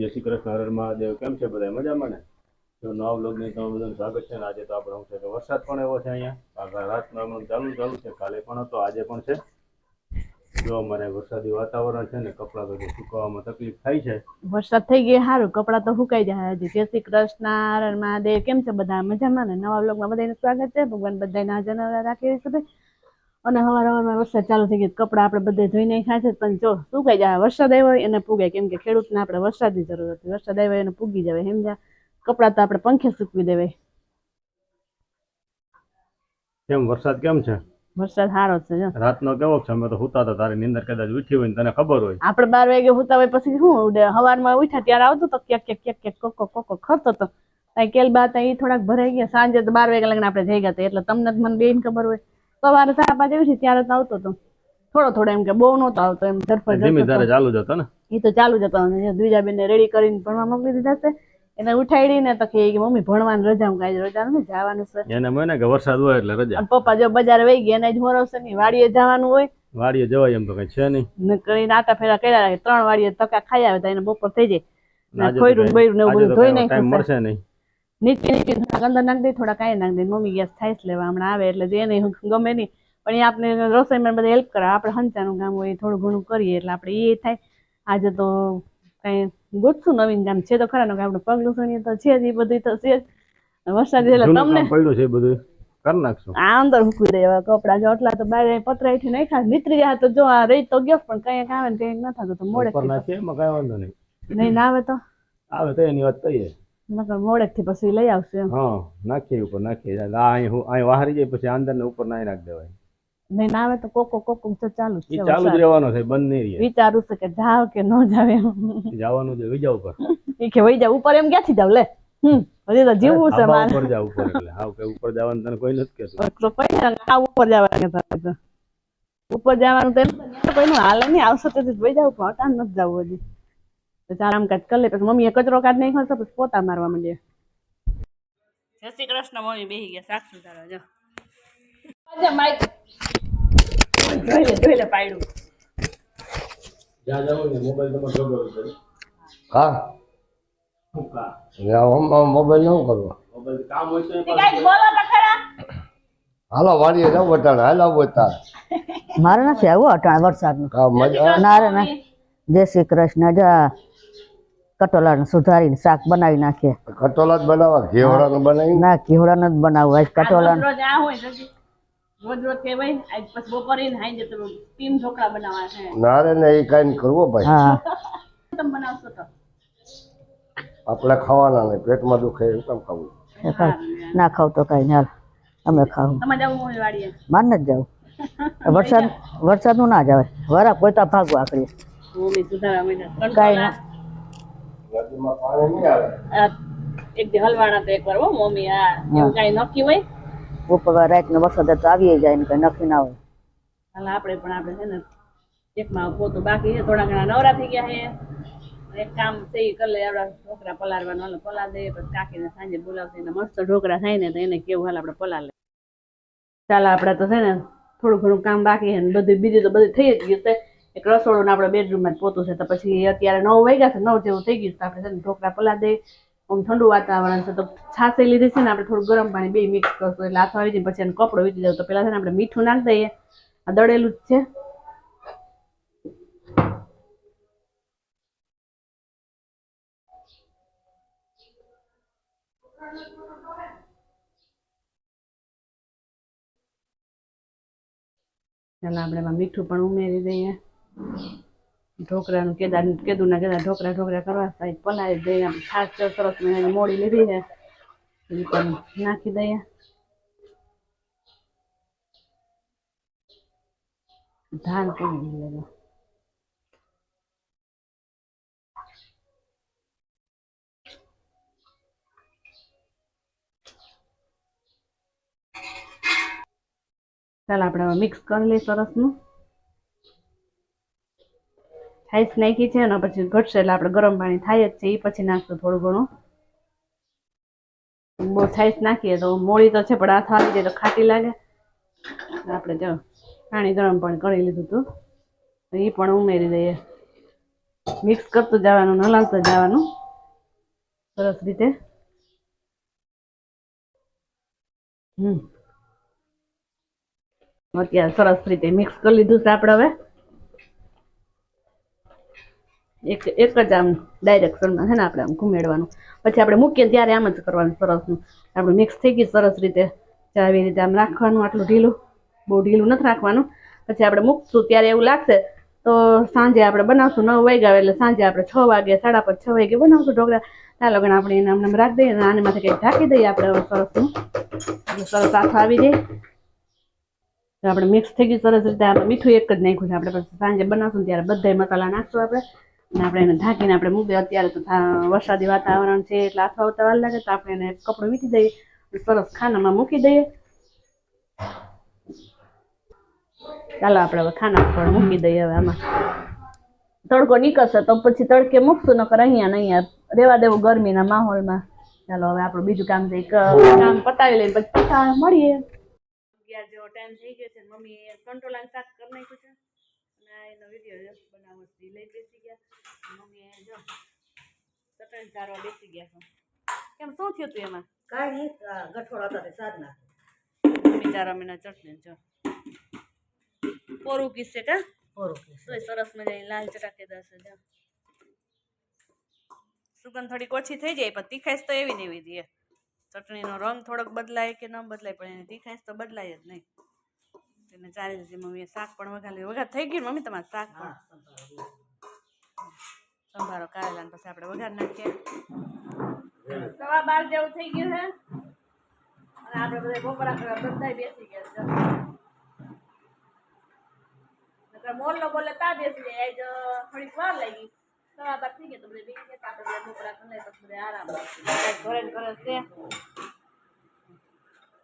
જય શ્રી કૃષ્ણ, હર હર મહાદેવ. કેમ છે બધા? મજામાં ને? જો નવા બ્લોગની તમારું બધાનું સ્વાગત છે. ને આજે તો આપણે શું છે કે વરસાદ પણ એવો છે અહીંયા. આગળ રાતનો હમણાં ચાલુ છે, કાલે પણ હતો, આજે પણ છે. જો અમારે વરસાદી વાતાવરણ છે ને, કપડાં તો સુકવવામાં તકલીફ થાય છે. વરસાદ થઈ ગયો સારું, કપડાં તો સુકાઈ જાય. હજી જય શ્રી કૃષ્ણ, હર હર મહાદેવ. કેમ છે બધા? મજામાં ને? નવા બ્લોગમાં બધાનું સ્વાગત છે. ભગવાન બધાને હાજર રાખે છે. અને હવારમાં વરસાદ ચાલુ થઈ ગયો, કપડાં આપણે બધે ધોઈ નાખ્યા છે, પણ જો સુકાઈ જાય. વરસાદ આવ્યો એને પૂગે, કેમ કે ખેડૂતને આપણે વરસાદની જરૂર હતી. વરસાદ આવ્યો એને પૂગી જાય, સમજ્યા? કપડાં તો આપણે પંખે સૂકવી દેવાય. કેમ વરસાદ કેમ છે? વરસાદ સારો છે. રાતનો કેવો છે? અમે તો સુતા હતા, તારી નીંદર કદાચ ઉઠી હોય ને તને ખબર હોય. આપણે 12 વાગે સુતા હોય પછી શું ઉડે? સવારમાં ઉઠ્યા ત્યારે આવતો તો ક્યાંક ક્યાંક ક્યાંક કોકો કોકો ખરતો હતો. કેલ બાત એ થોડાક ભરાઈ ગયા. સાંજે તો 12 વાગે લગ્ન આપણે જઈ ગયા હતા, એટલે તમને મને બેન ખબર હોય. સવારે 5:30 ઉઠી ત્યારે તો આવતો હતો, થોડો એમ કે બહુ નહોતો આવતો, એમ ધીમે ધારે ચાલુ જ હતો ને. એ તો ચાલુ જ હતો. દ્વિજાબેન ને રેડી કરીને ભણવા મોકલી દીધા છે. એને ઉઠાડીને તો કે મમ્મી ભણવાની રજા, હું કાંઈ રજા નથી, જવાનું છે. એને મને કે વરસાદ હોય એટલે રજા. પપ્પા જો બજાર વહી ગયા, એને જ મોરવશે નહીં, વાડીએ જવાનું હોય. વાડીએ જવાય એમ તો કઈ છે નહીં. કરીને આટા ફેરા કર્યા, 3 વાડીએ તકા ખાઈ આવે તો એને બપોર થઈ જાય. ખોયરું બૈરું ને એવું બધું ધોઈ નાખ્યું, ટાઈમ મળશે નહીં. નીચે અંદર નાખી દે, થોડા કાંઈ નાખી દે. મમ્મી ગેસ થાય લેવા હમણાં આવે એટલે એને ગમે નહીં, પણ એ આપણે રસોઈમાં બધા હેલ્પ કરે. આપણે હંચાનું કામ હોય થોડું ઘણું કરીએ એટલે આપણે એ થાય. આજે તો કઈ ગોતશું નવીન કામ છે તો ખરા, આપણે પગલું સણીએ તો છે જ, એ બધું તો છે જ. વરસાદ એટલે તમને પડ્યું છે બધું કરી નાખશું. આ અંદર મૂકી દેવા કપડા, જો એટલા તો બહાર પતરાઈથી નાખ્યા, નીતરી જાય તો જો આ રહી તો ગયો, પણ કંઈક આવે ને કંઈક ન થતું તો મોડે નાખીએ, એમાં કઈ વાંધો નહીં. નહીં ના આવે તો એની વાત કહીએ, નકર મોડેક થી પછી લઈ આવશે. હા, નાખીએ ઉપર નાખીએ, અહીં વાહરી જાય પછી અંદર ને ઉપર નાખી દેવાય. નહીં ના આવે તો કોકો તો ચાલુ જ છે, ચાલુ જ રહેવાનો છે, બંધ નહીં રહે. વિચારું છે કે જાવ કે ન જાવ, જવાનું છે વઈ ઉપર. એ કે વઈ જાવ ઉપર, એમ ક્યાંથી જાવ? લે હજી તો જીવવું છે મારે. ઉપર જાવ ઉપર, એટલે હાવ કે ઉપર જવાનું તને કોઈ નથી કહેતું. તો પૈસા ઉપર જવાનું, ઉપર જવાનું તો કોઈનું હાલે નહીં, આવશે તો વઈ જાવ, પણ અટાણ નથી જવું હજી. તો ચાલ આમ કાઢ કરી લે, પછી મમ્મીએ કચરો કાઢ નહીં ખરતો, પછી પોતા મારવા માંડે. જય શ્રી કૃષ્ણ. મમ્મી બેસી ગયા શાક સુધારવા. જો જોઈ લે પાડ્યું. જ્યાં જાવ ને મોબાઈલ તમારે ખબર છે. હા, મોબાઈલ ન કરવો. મોબાઈલ કામ હોય તો બોલો તો ખરા. હાલો વાડીએ જાવ બટાણે, હાલો બતા. મારે નથી આવું અટાણ વરસાદનું. ના ના, જય શ્રી કૃષ્ણ. જા કટોલાને સુધારીને શાક બનાવી નાખીએ. કટોલા જ બનાવવા, ઘેવડાનું બનાવી? ના, ઘેવડાનું જ બનાવવું. આજ કટોલા રોજ કહેવાય, આજ પછી બપોરે હાઈ જતો ટીમ ઢોકળા બનાવવા છે. ના રે ને, એ કાંઈ કરવો ભાઈ. હા, તમે બનાવશો તો આપણે ખાવાના ને, પેટમાં દુખે એવું કેમ ખાવું? ના ખાવ તો કઈ ના, અમે ખાવું. તમારે જવું હોય વાડીએ? માર નથી જવું. વરસાદનું ના જવાય, વરા પોતા ભાગવા આખરી કઈ ના. નદીમાં પાણી નહીં આવે. એક દી હલવાણા તો એકવાર હો મમ્મી, આ એવું કઈ નક્કી હોય ઉપર રાતનો વરસાદ તો આવી જાય ને, કઈ નક્કી ના હોય. હાલ આપણે છે ને એકમાં પોતું બાકી છે, થોડા ઘણા નવરા થઈ ગયા છે. એક કામ છે એ કરી લે, આપડા ઢોકળા પલાળવાનું પલાળ દે, પછી કાકીને સાંજે બોલાવશે, એને મસ્ત ઢોકળા થાય ને તો એને કેવું હાલ આપણે પલાળ લે. ચાલ આપણે તો છે ને થોડું ઘણું કામ બાકી છે ને, બધું બીજું તો બધું થઈ જ ગયું છે. એક રસોડું આપણા બેડરૂમમાં જ પોતું છે, તો પછી અત્યારે 9 વાગ્યા છે, 9 જેવું થઈ ગયું. તો આપણે છે ને ઢોકળા પલાળ દે. આમ ઠંડુ વાતાવરણ છે તો છાસી લીધી છે ને, આપણે થોડું ગરમ પાણી બે મિક્સ કરશું એટલે હાથો આવી જાય, પછી એને કપડો વીટી દઉં. તો પેલા છે ને આપણે મીઠું નાખી દઈએ, આ દળેલું જ છે. ચાલો આપણે એમાં મીઠું પણ ઉમેરી દઈએ. ઢોકળાનું કેદુના ઢોકળા કરવા સાઈડ પલાળી દઈએ. છાશ સરસ મહિનાની મોડી લીધી છે, એ પણ નાખી દઈએ. ધાન પૂરી લેજો. ચાલ આપણે મિક્સ કરી લઈએ સરસનું. છાશ નાખી છે ને, પછી ઘટશે એટલે આપણે ગરમ પાણી થાય જ છે, એ પછી નાખશું થોડું ઘણું. બહુ છાશ નાખીએ તો મોડી તો છે, પણ હાથ આવી જાય તો ખાટી લાગે. આપણે જો પાણી ગરમ પણ કરી લીધું હતું, એ પણ ઉમેરી દઈએ. મિક્સ કરતું જવાનું, હલાવતું જવાનું સરસ રીતે. અત્યારે સરસ રીતે મિક્સ કરી લીધું છે આપણે. હવે એક જ આમ ડાયરેક્શનમાં છે ને આપણે આમ ઘુમેડવાનું. પછી આપણે મૂકીએ ત્યારે આમ જ કરવાનું સરસનું. આપણે મિક્સ થઈ ગઈ સરસ રીતે. આવી રીતે આમ રાખવાનું, આટલું ઢીલું, બહુ ઢીલું નથી રાખવાનું. પછી આપણે મૂકશું ત્યારે એવું લાગશે તો સાંજે આપણે બનાવશું 9 વાગ્યા એટલે સાંજે આપણે 6 વાગે 5:30 6 વાગે બનાવશું ઢોકળા. ત્યાં લગન આપણે એને આમ રાખી દઈએ અને આને માથે કંઈક ઢાંકી દઈએ આપણે સરસનું. એટલે સરસ આથો આવી જાય. તો આપણે મિક્સ થઈ ગયું સરસ રીતે. આપણે મીઠું એક જ નાખ્યું છે. આપણે પછી સાંજે બનાવશું ત્યારે બધા મસાલા નાખશું આપણે. અને આપણે એને ઢાંકીને આપણે મૂકીએ. અત્યારે તો વરસાદી વાતાવરણ છે એટલે આથો આવતા વાર લાગે તો આપણે એને કપડું વીટી દઈએ, સરસ ખાનામાં મૂકી દઈએ. ચાલો આપણે હવે ખાના પર મૂકી દઈએ. હવે આમાં તડકો નીકળશે તો પછી તડકે મૂકશું, નકર અહીંયા ને અહીંયા રેવા દેવું ગરમીના માહોલમાં. ચાલો હવે આપણું બીજું કામ છે કામ પતાવી લઈએ પછી મળીએ. 11 જેવો ટાઈમ થઈ ગયો છે. મમ્મી કંટોલાનું શાક કરી નાખ્યું છે અને એનો વિડીયો બનાવવા લઈ બેસી ગયા. મમ્મી જો ચટણી ચારવા બેસી ગયા છે. કેમ શું થયું તું એમાં? કાંઈ નહીં, ગઠોડા હતા તે સાધના. મમ્મી ચારા મહિના ચટણી જો પોરું કિસ્સે કા તોય સરસ મજાની લાલ ચટાકેદાર છે. જો સુગંધ થોડીક ઓછી થઈ જાય પણ તીખાશ તો એવી ને એવી દે. ચટણીનો રંગ થોડોક બદલાય કે ન બદલાય પણ એની તીખાશ તો બદલાય જ નહીં. એને ચાલી જશે. મમ્મીએ શાક પણ વઘાર થઈ ગયું. મમ્મી તમારે શાક પણ સંભારો કારેલા પછી આપણે વઘાર નાખીએ. 12:15 જેવું થઈ ગયું છે અને આપણે બધા બપોરા કરવા બધા બેસી ગયા. મોરલો બોલે તા બેસી જાય. આજ થોડીક વાર લાગી. 12:15 થઈ ગયા તો બધે બેસી ગયા. આપણે બધા બપોરા કરી લઈએ પછી બધા આરામ ઘરે છે.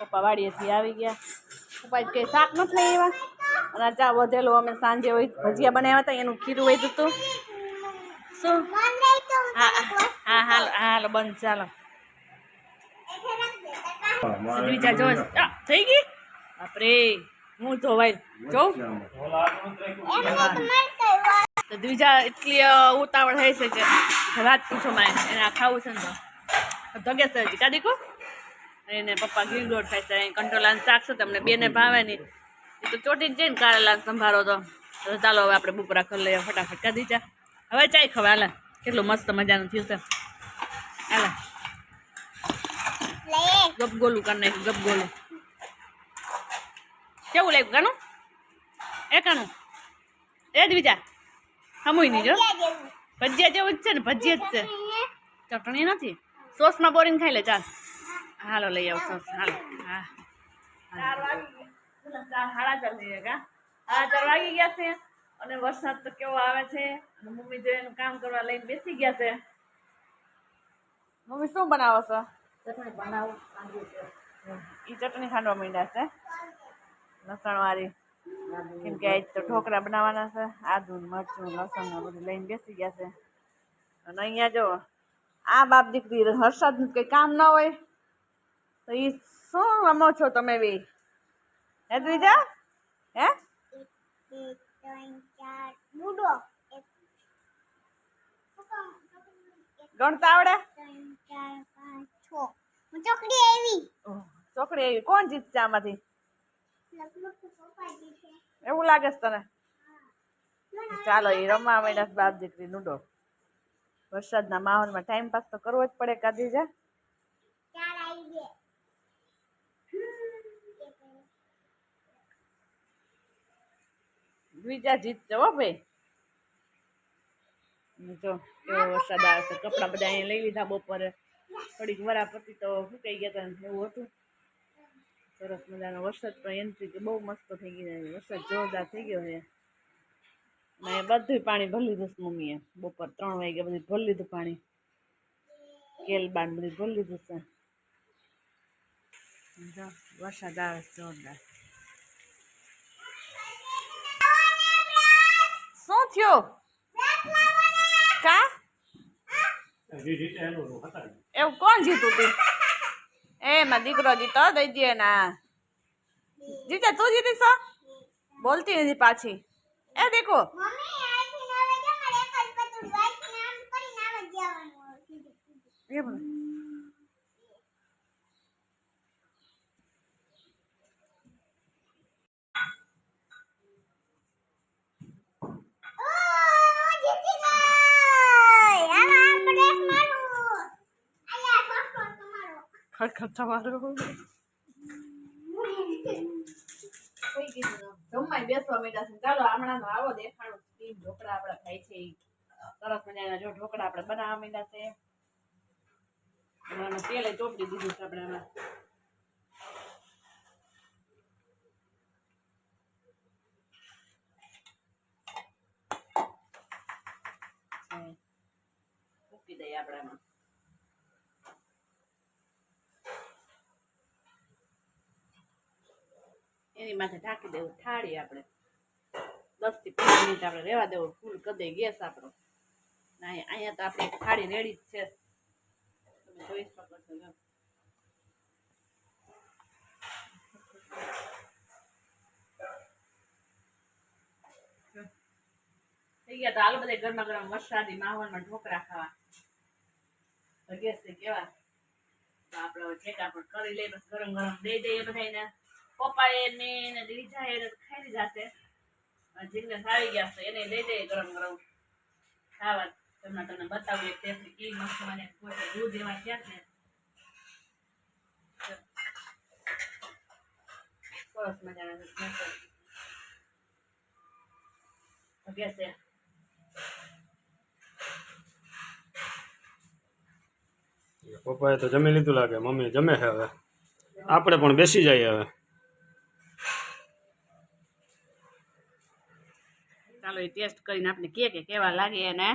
પપ્પા વાડીએથી આવી ગયા. પપ્પા કઈ શાક નથી લઈ આવ્યા અને ચા વધેલું અમે સાંજે ભજીયા બનાવ્યા હતા એનું ખીરું વધ્યું હતું. શું? હા હાલો બંધ. ચાલો બીજા જો થઈ ગઈ. બાપરે હું જોવાય જોઉં તો દ્વિજા એટલી ઉતાવળ થઈ છે કે વાત પૂછો માં એને આ ખાવું છે ને તો ધગે છે હજી કાઢી કો. એને પપ્પા ગીરગોળ ખાય છે. કંટોલાનું શાક છે તમને બેને ભાવે નહીં એ તો ચોટી જ જાય ને કારેલા સંભારો તો. ચાલો હવે આપણે બપોરા કરી લઈએ ફટાફટ. કાઢી ચા હવે ચાય ખવા. હાલે કેટલું મસ્ત મજાનું થયું છે. હાલે ગપગોલું કરી નાખ્યું. ગપગોલું કેવું લાગ્યું કાનું? એ કાનું એ દ્વિજા હમુય નહીં જો ભજીયા જેવું જ છે ને. ભજીયા જ છે, ચટણી નથી. સોસમાં બોરીને ખાઈ લે. ચાલ હાલો લઈ આવો સોસ. હાલો હા 4 વાગી ગયા છે અને વરસાદ તો કેવો આવે છે. મમ્મી જો એનું કામ કરવા લઈને બેસી ગયા છે. મમ્મી શું બનાવો છો? ચટણી બનાવું. એ ચટણી ખાંડવા માંડ્યા છે લસણ વાળી. કેમ કે આજ તો ઢોકળા બનાવવાના છે. આદુ મરચું લસણ ને બધું લઈને બેસી ગયા છે. અને અહીંયા જો આ બાપ દીકરી હર્ષદનું કંઈ કામ ના હોય તો એ શું રમો છો તમે બી? હે દ્વિજા? હે ગણતા આવડે? ચોકડી આવી. કોણ જીતશે આમાંથી? એવું લાગે છે તને? ચાલો એ રમવા માંડ્યા બાપ દીકરી લૂડો. વરસાદના માહોલમાં ટાઈમ પાસ તો કરવો જ પડે. કાઢી જા દ્વિજા જીતશે હો ભાઈ. જો કેવો વરસાદ આવે છે. કપડા બધા અહીંયા લઈ લીધા બપોરે. થોડીક વરાપતિ તો સુકાઈ ગયા હતા એવું હતું. સરસ મજાનો વરસાદ પણ એન્ટ્રી બહુ મસ્ત થઈ ગઈ. વરસાદ જોરદાર થઈ ગયો છે. મેં બધું પાણી ભરી લીધું છે. મમ્મીએ બપોર 3 વાગે બધું ભરી લીધું પાણી. કેલ બાન બધું ભરી લીધું છે. વરસાદ આવે છે જોરદાર. શું થયું? કા એવું કોણ જીતું તું? એમાં દીકરો જીતો દઈ દે ના. જીતે તું જીતી છો? બોલતી નથી પાછી. એ દેખો એમ ખરેખર તમારો જમવાય બેસવા માંડ્યા છે. ચાલો હમણાં આવો દેખાડો સ્ટીમ ઢોકળા આપડા થાય છે ઈ. સરસ મજાના જો ઢોકળા આપણે બનાવવા માંડ્યા છે. અને તેલે ચોપડી દીધું છે આપણે આમાં. મૂકી દઈએ આપણે આમાં. એની માથે ઢાંકી દેવું થાળી આપણે 10 થી 15 મિનિટ આપણે રહેવા દેવું. ફૂલ કરી દઈએ ગેસ આપણો. અહીંયા તો આપણે થાળી રેડી જ છે. તમે જોઈ શકો છો. જો થઈ ગયા. તો હાલો બધા ગરમા ગરમ વરસાદી માહોલમાં ઢોકળા ખાવા. તો ગેસ કેવા તો આપણે ઠેકા પણ કરી લઈએ. બસ ગરમ ગરમ દઈ દઈએ બધાને. પપ્પાએ ને લીધા એને ખાઈ લીધા છે. જીગને આવી ગયા છે એને દઈ દઈએ ગરમ ગરમ ખાવા. તમને બતાવું એક ટેસ્ટ કેવી મસ્ત મને કોઈ દૂધ એવા ક્યાંક ને સરસ મજાના છે. પપ્પાએ તો જમી લીધું લાગે. મમ્મી જમે છે. હવે આપણે પણ બેસી જઈએ. હવે ચાલો એ ટેસ્ટ કરીને આપણે કે કેવા લાગે. એને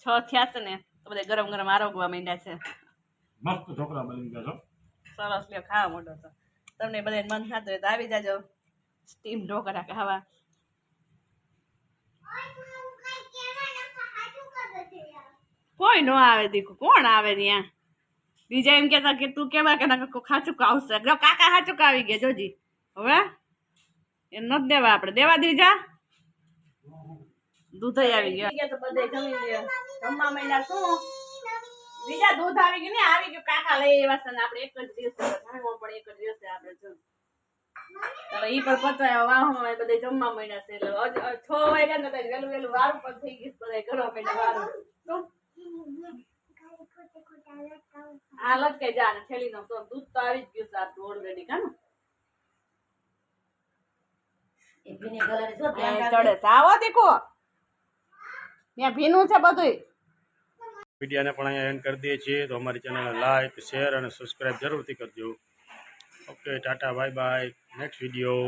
6 થયા છે ને તો બધા ગરમ ગરમ આરોગવા માંડ્યા છે. મસ્ત ઢોકળા બની ગયા છે. સરસ લ્યો ખાવા માંડો. તો તમને બધાને મન થતું હોય તો આવી જાજો સ્ટીમ ઢોકળા ખાવા. કોઈ નો આવે દીકુ. કોણ આવે ત્યાં? બીજા એમ કેતા કે તું કેવા કે ના ખાચુક આવશે. જો કાકા ખાચુક આવી ગયા જોજી. હવે એ નથી દેવા આપણે. દેવા દીજા દૂધ આવી ગયા. તો બધે જમી લ્યો. જમવા માંડ્યા શું બીજા દૂધ આવી ગયું ને આવી ગયું. કાકા લઈ એવા છે ને આપણે એક જ દિવસ ધાણવો પણ એક જ દિવસે આપણે જો હવે ઈ પણ પતવાય વાહમાં બધે જમવા માંડ્યા છે. એટલે 6 વાગ્યા ને બધા વેલું વેલું વારું પણ થઈ ગયું. બધા કરવા માંડ્યા વારું. આ લટકાઈ જા ને થેલી નો તો દૂધ તો આવી જ ગયું છે આપણું ઓલરેડી. કાનું ચડે છે. આવો દીકો ત્યાં ભીનું છે બધું. વિડીયોને પણ અહીંયા એન્ડ કરી દઈએ છીએ. તો અમારી ચેનલને લાઈક શેર અને સબસ્ક્રાઈબ જરૂરથી કરજો. Okay tata bye bye. Next video.